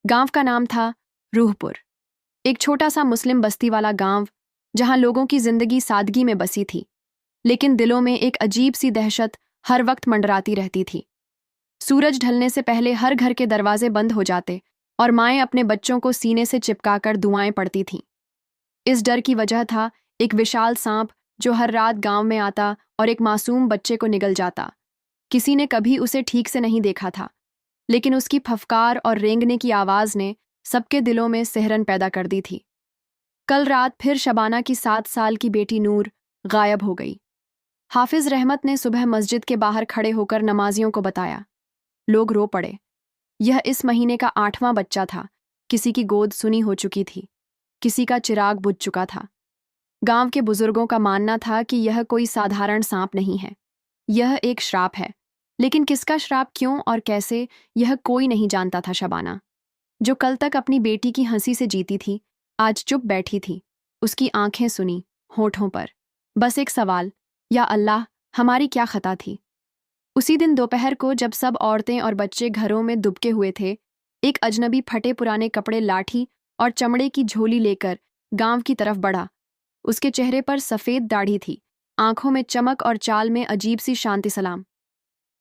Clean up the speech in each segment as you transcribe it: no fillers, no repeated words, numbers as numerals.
गांव का नाम था रूहपुर। एक छोटा सा मुस्लिम बस्ती वाला गांव, जहां लोगों की जिंदगी सादगी में बसी थी, लेकिन दिलों में एक अजीब सी दहशत हर वक्त मंडराती रहती थी। सूरज ढलने से पहले हर घर के दरवाजे बंद हो जाते और माएं अपने बच्चों को सीने से चिपकाकर दुआएं पड़ती थीं। इस डर की वजह था एक विशाल सांप जो हर रात गांव में आता और एक मासूम बच्चे को निगल जाता। किसी ने कभी उसे ठीक से नहीं देखा था, लेकिन उसकी फफकार और रेंगने की आवाज ने सबके दिलों में सिहरन पैदा कर दी थी। कल रात फिर शबाना की 7 साल की बेटी नूर गायब हो गई। हाफिज रहमत ने सुबह मस्जिद के बाहर खड़े होकर नमाजियों को बताया। लोग रो पड़े। यह इस महीने का 8वां बच्चा था। किसी की गोद सुनी हो चुकी थी, किसी का चिराग बुझ चुका था। गांव के बुजुर्गों का मानना था कि यह कोई साधारण सांप नहीं है, यह एक श्राप है। लेकिन किसका श्राप, क्यों और कैसे, यह कोई नहीं जानता था। शबाना, जो कल तक अपनी बेटी की हंसी से जीती थी, आज चुप बैठी थी। उसकी आंखें सुनी, होठों पर बस एक सवाल, या अल्लाह, हमारी क्या खता थी। उसी दिन दोपहर को जब सब औरतें और बच्चे घरों में दुबके हुए थे, एक अजनबी फटे पुराने कपड़े, लाठी और चमड़े की झोली लेकर गांव की तरफ बढ़ा। उसके चेहरे पर सफ़ेद दाढ़ी थी, आंखों में चमक और चाल में अजीब सी शांति। सलाम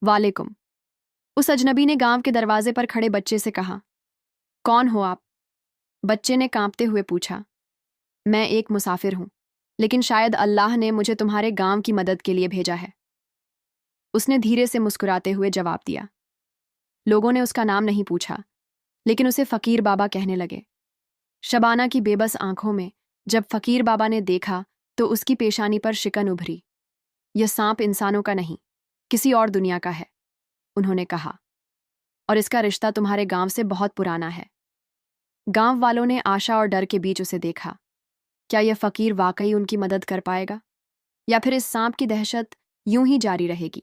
वालेकुम, उस अजनबी ने गांव के दरवाजे पर खड़े बच्चे से कहा। कौन हो आप? बच्चे ने कांपते हुए पूछा। मैं एक मुसाफिर हूं, लेकिन शायद अल्लाह ने मुझे तुम्हारे गांव की मदद के लिए भेजा है, उसने धीरे से मुस्कुराते हुए जवाब दिया। लोगों ने उसका नाम नहीं पूछा, लेकिन उसे फकीर बाबा कहने लगे। शबाना की बेबस आंखों में जब फकीर बाबा ने देखा तो उसकी पेशानी पर शिकन उभरी। यह सांप इंसानों का नहीं, किसी और दुनिया का है, उन्होंने कहा, और इसका रिश्ता तुम्हारे गांव से बहुत पुराना है। गांव वालों ने आशा और डर के बीच उसे देखा। क्या यह फकीर वाकई उनकी मदद कर पाएगा, या फिर इस सांप की दहशत यूं ही जारी रहेगी।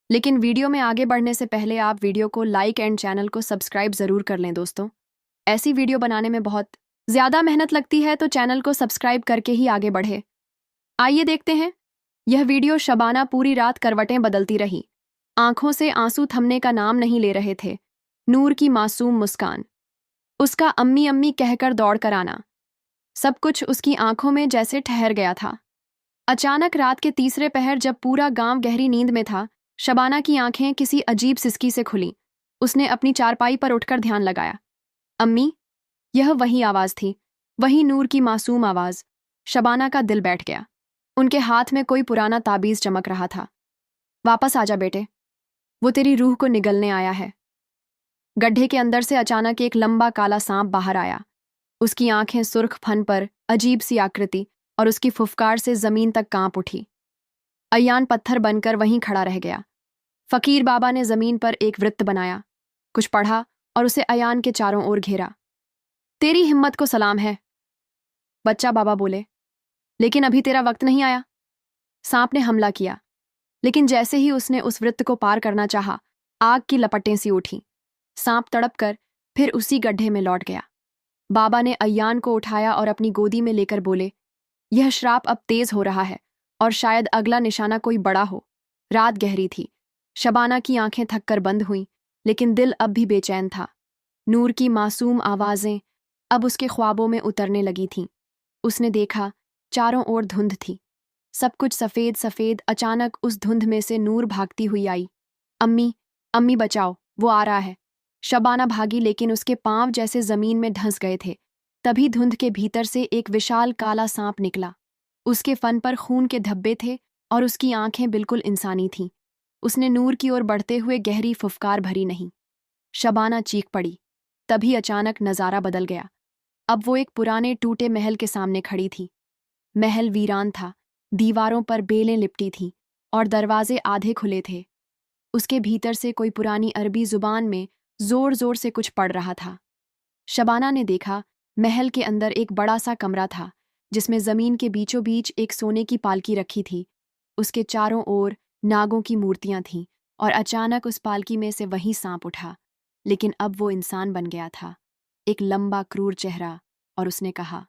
लेकिन वीडियो में आगे बढ़ने से पहले आप वीडियो को लाइक एंड चैनल को सब्सक्राइब जरूर कर लें दोस्तों। ऐसी वीडियो बनाने में बहुत ज्यादा मेहनत लगती है, तो चैनल को सब्सक्राइब करके ही आगे बढ़े। आइए देखते हैं यह वीडियो। शबाना पूरी रात करवटें बदलती रही, आंखों से आंसू थमने का नाम नहीं ले रहे थे। नूर की मासूम मुस्कान, उसका अम्मी अम्मी कहकर दौड़ कर आना, सब कुछ उसकी आंखों में जैसे ठहर गया था। अचानक रात के तीसरे पहर जब पूरा गांव गहरी नींद में था, शबाना की आंखें किसी अजीब सिसकी से खुलीं। उसने अपनी चारपाई पर उठकर ध्यान लगाया। अम्मी, यह वही आवाज थी, वही नूर की मासूम आवाज। शबाना का दिल बैठ गया। उनके हाथ में कोई पुराना ताबीज चमक रहा था। वापस आजा बेटे, वो तेरी रूह को निगलने आया है। गड्ढे के अंदर से अचानक एक लंबा काला सांप बाहर आया। उसकी आंखें सुर्ख फन पर, अजीब सी आकृति, और उसकी फुफकार से जमीन तक कांप उठी। अय्यान पत्थर बनकर वहीं खड़ा रह गया। फकीर बाबा ने जमीन पर एक वृत्त बनाया, कुछ पढ़ा और उसे अयान के चारों ओर घेरा। तेरी हिम्मत को सलाम है, बच्चा बाबा बोले, लेकिन अभी तेरा वक्त नहीं आया। सांप ने हमला किया, लेकिन जैसे ही उसने उस वृत्त को पार करना चाहा, आग की लपटें सी उठी। सांप तड़पकर फिर उसी गड्ढे में लौट गया। बाबा ने अय्यान को उठाया और अपनी गोदी में लेकर बोले, यह श्राप अब तेज हो रहा है और शायद अगला निशाना कोई बड़ा हो। रात गहरी थी। शबाना की आंखें थककर बंद हुईं, लेकिन दिल अब भी बेचैन था। नूर की मासूम आवाजें अब उसके ख्वाबों में उतरने लगी थीं। उसने देखा, चारों ओर धुंध थी, सब कुछ सफेद सफेद। अचानक उस धुंध में से नूर भागती हुई आई। अम्मी, अम्मी बचाओ, वो आ रहा है। शबाना भागी, लेकिन उसके पांव जैसे जमीन में धंस गए थे। तभी धुंध के भीतर से एक विशाल काला सांप निकला। उसके फन पर खून के धब्बे थे और उसकी आंखें बिल्कुल इंसानी थीं। उसने नूर की ओर बढ़ते हुए गहरी फुफकार भरी। नहीं, शबाना चीख पड़ी। तभी अचानक नजारा बदल गया। अब वो एक पुराने टूटे महल के सामने खड़ी थी। महल वीरान था, दीवारों पर बेलें लिपटी थीं और दरवाजे आधे खुले थे। उसके भीतर से कोई पुरानी अरबी जुबान में जोर जोर से कुछ पढ़ रहा था। शबाना ने देखा, महल के अंदर एक बड़ा सा कमरा था, जिसमें जमीन के बीचों बीच एक सोने की पालकी रखी थी। उसके चारों ओर नागों की मूर्तियां थीं, और अचानक उस पालकी में से वही सांप उठा, लेकिन अब वो इंसान बन गया था, एक लंबा क्रूर चेहरा। और उसने कहा,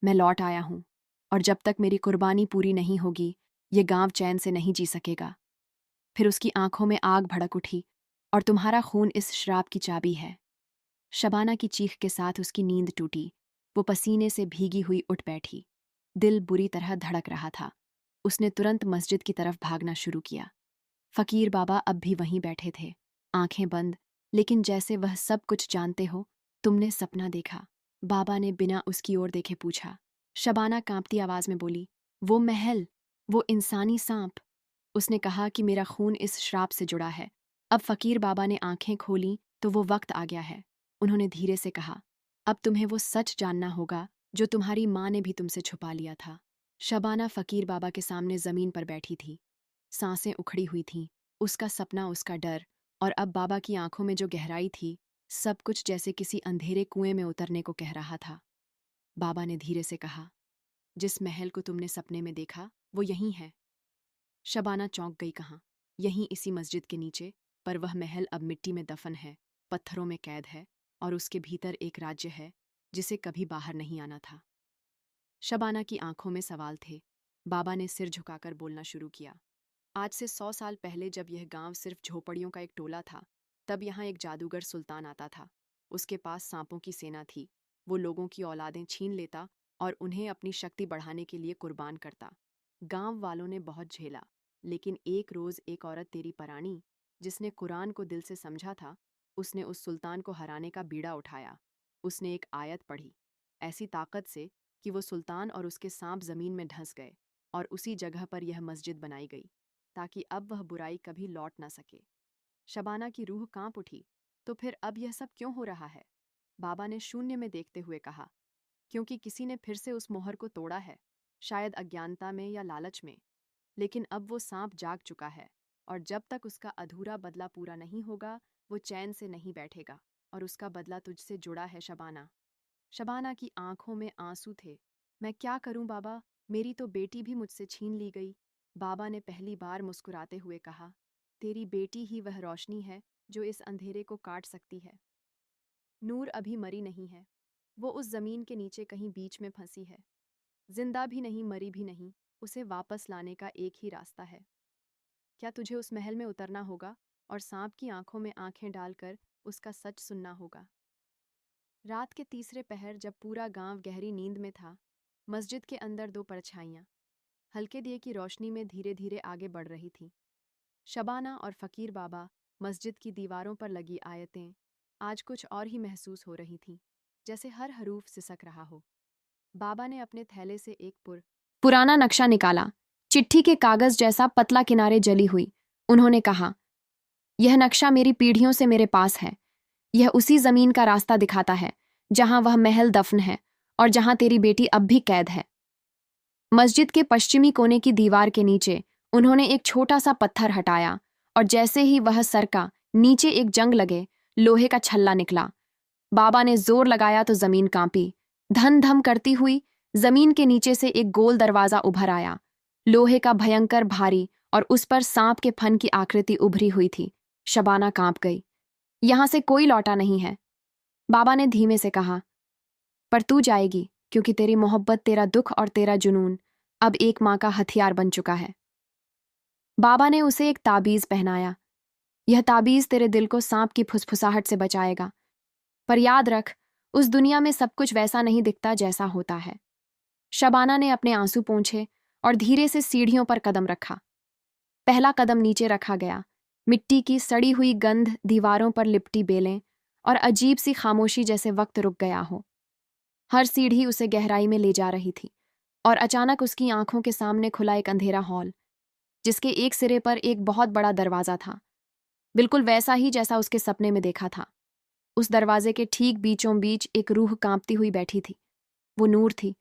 मैं लौट आया हूं, और जब तक मेरी कुर्बानी पूरी नहीं होगी, ये गांव चैन से नहीं जी सकेगा। फिर उसकी आंखों में आग भड़क उठी, और तुम्हारा खून इस श्राप की चाबी है। शबाना की चीख के साथ उसकी नींद टूटी। वो पसीने से भीगी हुई उठ बैठी। दिल बुरी तरह धड़क रहा था। उसने तुरंत मस्जिद की तरफ भागना शुरू किया। फकीर बाबा अब भी वहीं बैठे थे, आंखें बंद, लेकिन जैसे वह सब कुछ जानते हो। तुमने सपना देखा? बाबा ने बिना उसकी ओर देखे पूछा। शबाना कांपती आवाज में बोली, वो महल, वो इंसानी सांप। उसने कहा कि मेरा खून इस श्राप से जुड़ा है। अब फकीर बाबा ने आंखें खोली तो वो वक्त आ गया है। उन्होंने धीरे से कहा, अब तुम्हें वो सच जानना होगा जो तुम्हारी माँ ने भी तुमसे छुपा लिया था। शबाना फकीर बाबा के सामने जमीन पर बैठी थी, सांसें उखड़ी हुई थीं, उसका सपना, उसका डर, और अब बाबा की आंखों में जो गहराई थी, सब कुछ जैसे किसी अंधेरे कुएं में उतरने को कह रहा था। बाबा ने धीरे से कहा, जिस महल को तुमने सपने में देखा वो यहीं है। शबाना चौंक गई। कहाँ? यहीं, इसी मस्जिद के नीचे। पर वह महल अब मिट्टी में दफन है, पत्थरों में कैद है, और उसके भीतर एक राज्य है जिसे कभी बाहर नहीं आना था। शबाना की आंखों में सवाल थे। बाबा ने सिर झुकाकर बोलना शुरू किया। आज से 100 साल पहले जब यह गांव सिर्फ झोपड़ियों का एक टोला था, तब यहाँ एक जादूगर सुल्तान आता था। उसके पास सांपों की सेना थी। वो लोगों की औलादें छीन लेता और उन्हें अपनी शक्ति बढ़ाने के लिए कुर्बान करता। गांव वालों ने बहुत झेला, लेकिन एक रोज एक औरत, तेरी परानी, जिसने कुरान को दिल से समझा था, उसने उस सुल्तान को हराने का बीड़ा उठाया। उसने एक आयत पढ़ी, ऐसी ताकत से कि वो सुल्तान और उसके सांप जमीन में धंस गए, और उसी जगह पर यह मस्जिद बनाई गई ताकि अब वह बुराई कभी लौट ना सके। शबाना की रूह कांप उठी। तो फिर अब यह सब क्यों हो रहा है? बाबा ने शून्य में देखते हुए कहा, क्योंकि किसी ने फिर से उस मोहर को तोड़ा है, शायद अज्ञानता में या लालच में। लेकिन अब वो सांप जाग चुका है, और जब तक उसका अधूरा बदला पूरा नहीं होगा, वो चैन से नहीं बैठेगा। और उसका बदला तुझसे जुड़ा है, शबाना। शबाना की आंखों में आंसू थे। मैं क्या करूं बाबा, मेरी तो बेटी भी मुझसे छीन ली गई। बाबा ने पहली बार मुस्कुराते हुए कहा, तेरी बेटी ही वह रोशनी है जो इस अंधेरे को काट सकती है। नूर अभी मरी नहीं है। वो उस जमीन के नीचे कहीं बीच में फंसी है। जिंदा भी नहीं, मरी भी नहीं। उसे वापस लाने का एक ही रास्ता है। क्या तुझे उस महल में उतरना होगा और सांप की आंखों में आंखें डालकर उसका सच सुनना होगा। रात के तीसरे पहर, जब पूरा गांव गहरी नींद में था, मस्जिद के अंदर दो परछाइयां हल्के दिए की रोशनी में धीरे धीरे आगे बढ़ रही थीं। शबाना और फकीर बाबा। मस्जिद की दीवारों पर लगी आयतें आज कुछ और ही महसूस हो रही थीं, जैसे हर हरूफ सिसक रहा हो। बाबा ने अपने थैले से एक पुराना नक्शा निकाला, चिट्ठी के कागज जैसा, पतला, किनारे जली हुई। उन्होंने कहा, यह नक्शा मेरी पीढ़ियों से मेरे पास है। यह उसी जमीन का रास्ता दिखाता है जहां वह महल दफन है और जहां तेरी बेटी अब भी कैद है। मस्जिद के पश्चिमी कोने की दीवार के नीचे उन्होंने एक छोटा सा पत्थर हटाया, और जैसे ही वह सरका, नीचे एक जंग लगे लोहे का छल्ला निकला। बाबा ने जोर लगाया तो जमीन कांपी। धन धम करती हुई जमीन के नीचे से एक गोल दरवाजा उभर आया, लोहे का, भयंकर, भारी, और उस पर सांप के फन की आकृति उभरी हुई थी। शबाना कांप गई। यहां से कोई लौटा नहीं है, बाबा ने धीमे से कहा, पर तू जाएगी, क्योंकि तेरी मोहब्बत, तेरा दुख और तेरा जुनून अब एक माँ का हथियार बन चुका है। बाबा ने उसे एक ताबीज पहनाया। यह ताबीज तेरे दिल को सांप की फुसफुसाहट से बचाएगा। पर याद रख, उस दुनिया में सब कुछ वैसा नहीं दिखता जैसा होता है। शबाना ने अपने आंसू पोंछे और धीरे से सीढ़ियों पर कदम रखा। पहला कदम नीचे रखा गया। मिट्टी की सड़ी हुई गंध, दीवारों पर लिपटी बेलें, और अजीब सी खामोशी, जैसे वक्त रुक गया हो। हर सीढ़ी उसे गहराई में ले जा रही थी, और अचानक उसकी आंखों के सामने खुला एक अंधेरा हॉल, जिसके एक सिरे पर एक बहुत बड़ा दरवाजा था, बिल्कुल वैसा ही जैसा उसके सपने में देखा था। उस दरवाजे के ठीक बीचों बीच एक रूह कांपती हुई बैठी थी। वो नूर थी,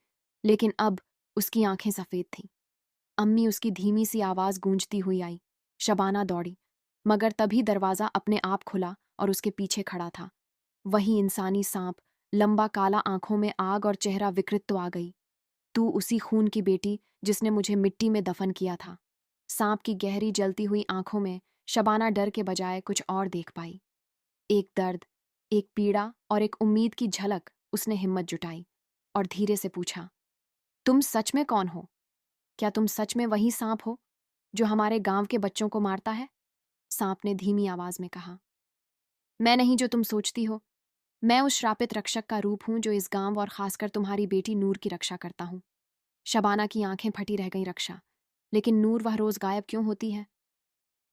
लेकिन अब उसकी आंखें सफेद थीं। अम्मी, उसकी धीमी सी आवाज गूंजती हुई आई। शबाना दौड़ी, मगर तभी दरवाजा अपने आप खुला और उसके पीछे खड़ा था वही इंसानी सांप, लंबा, काला, आंखों में आग और चेहरा विकृत। तो आ गई तू, उसी खून की बेटी जिसने मुझे मिट्टी में दफन किया था। सांप की गहरी जलती हुई आंखों में शबाना डर के बजाय कुछ और देख पाई। एक दर्द, एक पीड़ा और एक उम्मीद की झलक। उसने हिम्मत जुटाई और धीरे से पूछा, तुम सच में कौन हो? क्या तुम सच में वही सांप हो जो हमारे गांव के बच्चों को मारता है? सांप ने धीमी आवाज में कहा, मैं नहीं जो तुम सोचती हो। मैं उस श्रापित रक्षक का रूप हूं जो इस गांव और खासकर तुम्हारी बेटी नूर की रक्षा करता हूं। शबाना की आंखें फटी रह गई। रक्षा? लेकिन नूर वह रोज गायब क्यों होती है?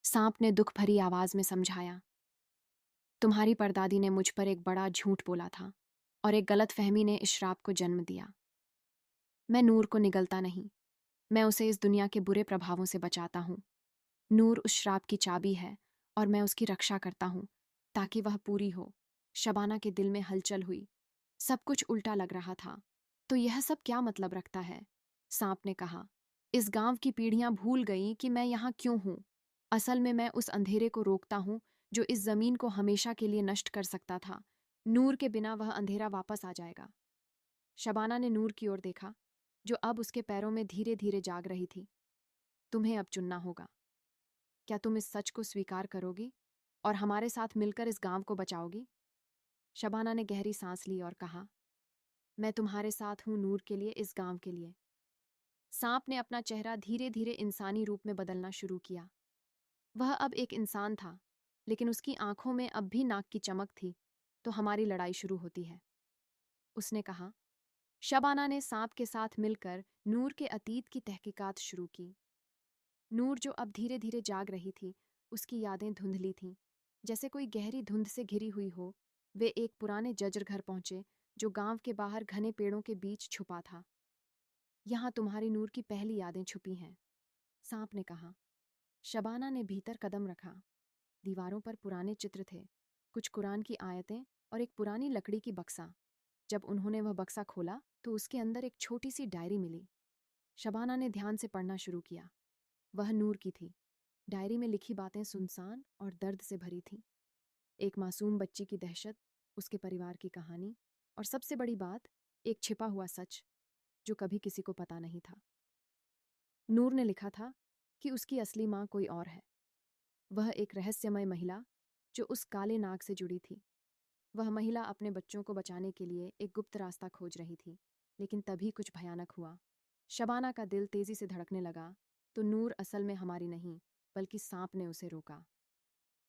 सांप ने दुख भरी आवाज में समझाया। तुम्हारी परदादी ने मुझ पर एक बड़ा झूठ बोला था और एक गलत फहमी ने इस श्राप को जन्म दिया। मैं नूर को निगलता नहीं, मैं उसे इस दुनिया के बुरे प्रभावों से बचाता हूं। नूर उस श्राप की चाबी है और मैं उसकी रक्षा करता हूं ताकि वह पूरी हो। शबाना के दिल में हलचल हुई। सब कुछ उल्टा लग रहा था। तो यह सब क्या मतलब रखता है? सांप ने कहा, इस गांव की पीढ़ियां भूल गई कि मैं यहां क्यों हूं। असल में मैं उस अंधेरे को रोकता हूं जो इस जमीन को हमेशा के लिए नष्ट कर सकता था। नूर के बिना वह अंधेरा वापस आ जाएगा। शबाना ने नूर की ओर देखा, जो अब उसके पैरों में धीरे धीरे जाग रही थी। तुम्हें अब चुनना होगा। क्या तुम इस सच को स्वीकार करोगी और हमारे साथ मिलकर इस गांव को बचाओगी? शबाना ने गहरी सांस ली और कहा, मैं तुम्हारे साथ हूं, नूर के लिए, इस गांव के लिए। सांप ने अपना चेहरा धीरे धीरे इंसानी रूप में बदलना शुरू किया। वह अब एक इंसान था, लेकिन उसकी आंखों में अब भी नाक की चमक थी। तो हमारी लड़ाई शुरू होती है, उसने कहा। शबाना ने सांप के साथ मिलकर नूर के अतीत की तहकीकात शुरू की। नूर जो अब धीरे धीरे जाग रही थी, उसकी यादें धुंधली थीं, जैसे कोई गहरी धुंध से घिरी हुई हो। वे एक पुराने जर्जर घर पहुंचे जो गांव के बाहर घने पेड़ों के बीच छुपा था। यहाँ तुम्हारी नूर की पहली यादें छुपी हैं, सांप ने कहा। शबाना ने भीतर कदम रखा। दीवारों पर पुराने चित्र थे, कुछ कुरान की आयतें और एक पुरानी लकड़ी की बक्सा। जब उन्होंने वह बक्सा खोला तो उसके अंदर एक छोटी सी डायरी मिली। शबाना ने ध्यान से पढ़ना शुरू किया। वह नूर की थी। डायरी में लिखी बातें सुनसान और दर्द से भरी थीं। एक मासूम बच्ची की दहशत, उसके परिवार की कहानी और सबसे बड़ी बात, एक छिपा हुआ सच जो कभी किसी को पता नहीं था। नूर ने लिखा था कि उसकी असली माँ कोई और है। वह एक रहस्यमय महिला जो उस काले नाग से जुड़ी थी। वह महिला अपने बच्चों को बचाने के लिए एक गुप्त रास्ता खोज रही थी। लेकिन तभी कुछ भयानक हुआ। शबाना का दिल तेजी से धड़कने लगा। तो नूर असल में हमारी नहीं, बल्कि सांप ने उसे रोका।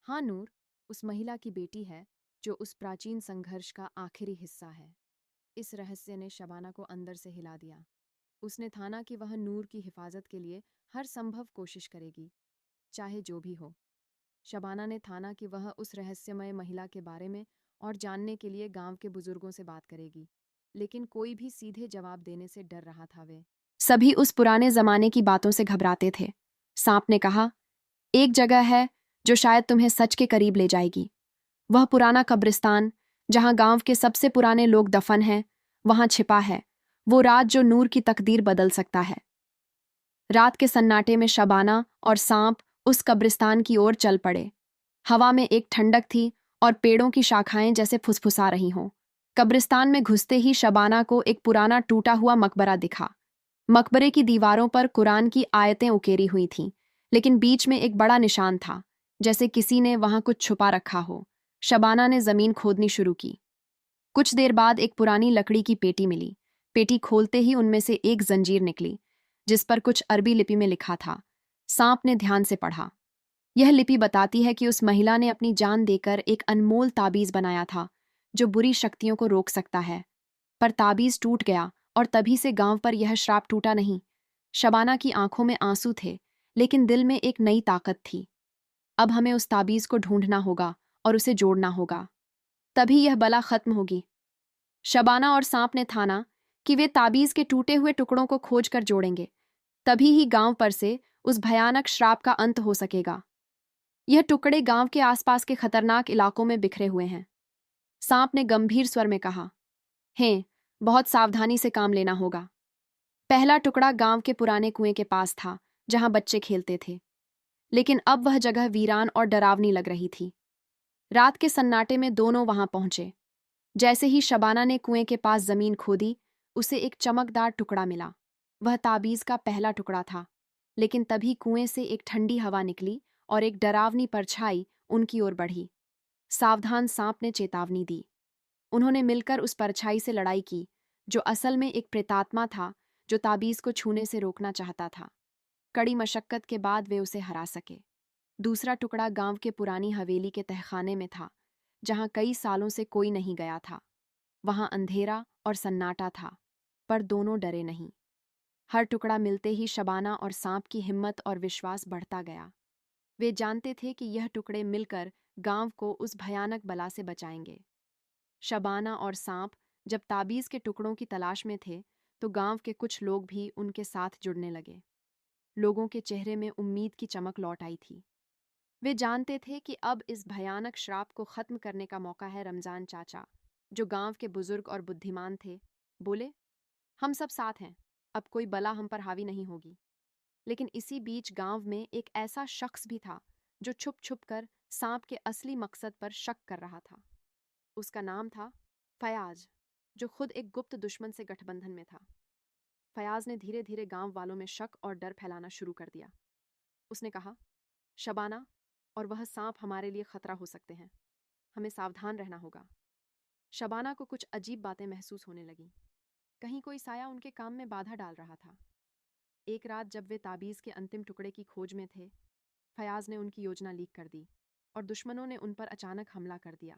हाँ, नूर उस महिला की बेटी है जो उस प्राचीन संघर्ष का आखिरी हिस्सा है। इस रहस्य ने शबाना को अंदर से हिला दिया। उसने ठाना कि वह नूर की हिफाजत के लिए हर संभव कोशिश करेगी, चाहे जो भी हो। शबाना ने ठाना कि वह उस रहस्यमय महिला के बारे में और जानने के लिए गांव के बुजुर्गों से बात करेगी। लेकिन कोई भी सीधे जवाब देने से डर रहा था। वे सभी उस पुराने जमाने की बातों से घबराते थे। सांप ने कहा, एक जगह है जो शायद तुम्हें सच के करीब ले जाएगी। वह पुराना कब्रिस्तान जहां गांव के सबसे पुराने लोग दफन हैं, वहां छिपा है वो राज जो नूर की तकदीर बदल सकता है। रात के सन्नाटे में शबाना और सांप उस कब्रिस्तान की ओर चल पड़े। हवा में एक ठंडक थी और पेड़ों की शाखाएं जैसे फुसफुसा रही हों। कब्रिस्तान में घुसते ही शबाना को एक पुराना टूटा हुआ मकबरा दिखा। मकबरे की दीवारों पर कुरान की आयतें उकेरी हुई थीं, लेकिन बीच में एक बड़ा निशान था, जैसे किसी ने वहां कुछ छुपा रखा हो। शबाना ने जमीन खोदनी शुरू की। कुछ देर बाद एक पुरानी लकड़ी की पेटी मिली। पेटी खोलते ही उनमें से एक जंजीर निकली, जिस पर कुछ अरबी लिपि में लिखा था। सांप ने ध्यान से पढ़ा। यह लिपि बताती है कि उस महिला ने अपनी जान देकर एक अनमोल ताबीज बनाया था जो बुरी शक्तियों को रोक सकता है। पर ताबीज टूट गया और तभी से गांव पर यह श्राप टूटा नहीं। शबाना की आंखों में आंसू थे, लेकिन दिल में एक नई ताकत थी। अब हमें उस ताबीज को ढूंढना होगा और उसे जोड़ना होगा, तभी यह बला खत्म होगी। शबाना और सांप ने ठाना कि वे ताबीज के टूटे हुए टुकड़ों को खोज कर जोड़ेंगे। तभी ही गांव पर से उस भयानक श्राप का अंत हो सकेगा। यह टुकड़े गांव के आसपास के खतरनाक इलाकों में बिखरे हुए हैं। सांप ने गंभीर स्वर में कहा, हैं, बहुत सावधानी से काम लेना होगा। पहला टुकड़ा गांव के पुराने कुएं के पास था, जहां बच्चे खेलते थे। लेकिन अब वह जगह वीरान और डरावनी लग रही थी। रात के सन्नाटे में दोनों वहां पहुंचे। जैसे ही शबाना ने कुएं के पास जमीन खोदी, उसे एक चमकदार टुकड़ा मिला। वह ताबीज का पहला टुकड़ा था। लेकिन तभी कुएं से एक ठंडी हवा निकली और एक डरावनी परछाई उनकी ओर बढ़ी। सावधान, सांप ने चेतावनी दी। उन्होंने मिलकर उस परछाई से लड़ाई की, जो असल में एक प्रेतात्मा था जो ताबीज को छूने से रोकना चाहता था। कड़ी मशक्कत के बाद वे उसे हरा सके। दूसरा टुकड़ा गांव के पुरानी हवेली के तहखाने में था, जहां कई सालों से कोई नहीं गया था। वहां अंधेरा और सन्नाटा था, पर दोनों डरे नहीं। हर टुकड़ा मिलते ही शबाना और सांप की हिम्मत और विश्वास बढ़ता गया। वे जानते थे कि यह टुकड़े मिलकर गांव को उस भयानक बला से बचाएंगे। शबाना और सांप जब ताबीज के टुकड़ों की तलाश में थे, तो गांव के कुछ लोग भी उनके साथ जुड़ने लगे। लोगों के चेहरे में उम्मीद की चमक लौट आई थी। वे जानते थे कि अब इस भयानक श्राप को खत्म करने का मौका है। रमजान चाचा, जो गांव के बुजुर्ग और बुद्धिमान थे, बोले, हम सब साथ हैं, अब कोई बला हम पर हावी नहीं होगी। लेकिन इसी बीच गांव में एक ऐसा शख्स भी था जो छुप छुप कर सांप के असली मकसद पर शक कर रहा था। उसका नाम था फयाज, जो खुद एक गुप्त दुश्मन से गठबंधन में था। फयाज ने धीरे धीरे गांव वालों में शक और डर फैलाना शुरू कर दिया। उसने कहा, शबाना और वह सांप हमारे लिए खतरा हो सकते हैं, हमें सावधान रहना होगा। शबाना को कुछ अजीब बातें महसूस होने लगीं। कहीं कोई साया उनके काम में बाधा डाल रहा था। एक रात जब वे ताबीज के अंतिम टुकड़े की खोज में थे, फयाज ने उनकी योजना लीक कर दी और दुश्मनों ने उन पर अचानक हमला कर दिया।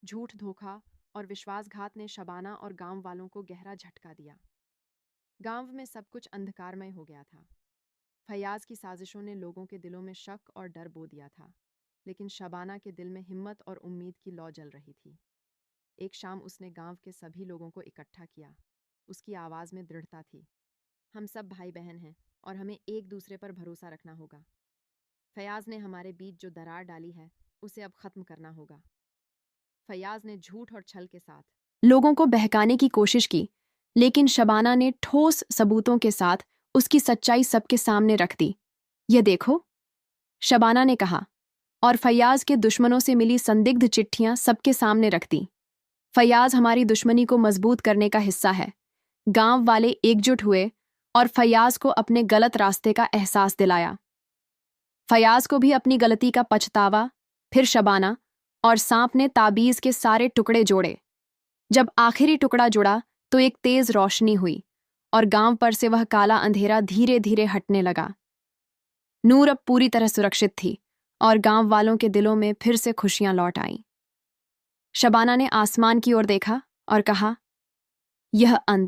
झूठ, धोखा और विश्वासघात ने शबाना और गांव वालों को गहरा झटका दिया। गांव में सब कुछ अंधकारमय हो गया था। फयाज की साजिशों ने लोगों के दिलों में शक और डर बो दिया था, लेकिन शबाना के दिल में हिम्मत और उम्मीद की लौ जल रही थी। एक शाम उसने गांव के सभी लोगों को इकट्ठा किया। उसकी आवाज़ में दृढ़ता थी। हम सब भाई बहन हैं और हमें एक दूसरे पर भरोसा रखना होगा। फयाज ने हमारे बीच जो दरार डाली है, उसे अब खत्म करना होगा। फयाज ने झूठ और छल के साथ लोगों को बहकाने की कोशिश की, लेकिन शबाना ने ठोस सबूतों के साथ उसकी सच्चाई सबके सामने रख दी। यह देखो, शबाना ने कहा, और फयाज के दुश्मनों से मिली संदिग्ध चिट्ठियां सबके सामने रख दी। फयाज हमारी दुश्मनी को मजबूत करने का हिस्सा है। गांव वाले एकजुट हुए और फयाज को अपने गलत रास्ते का एहसास दिलाया। फयाज को भी अपनी गलती का पछतावा। फिर शबाना और सांप ने ताबीज के सारे टुकड़े जोड़े। जब आखिरी टुकड़ा जुड़ा तो एक तेज रोशनी हुई और गांव पर से वह काला अंधेरा धीरे धीरे हटने लगा। नूर अब पूरी तरह सुरक्षित थी और गांव वालों के दिलों में फिर से खुशियां लौट आईं। शबाना ने आसमान की ओर देखा और कहा, यह अंत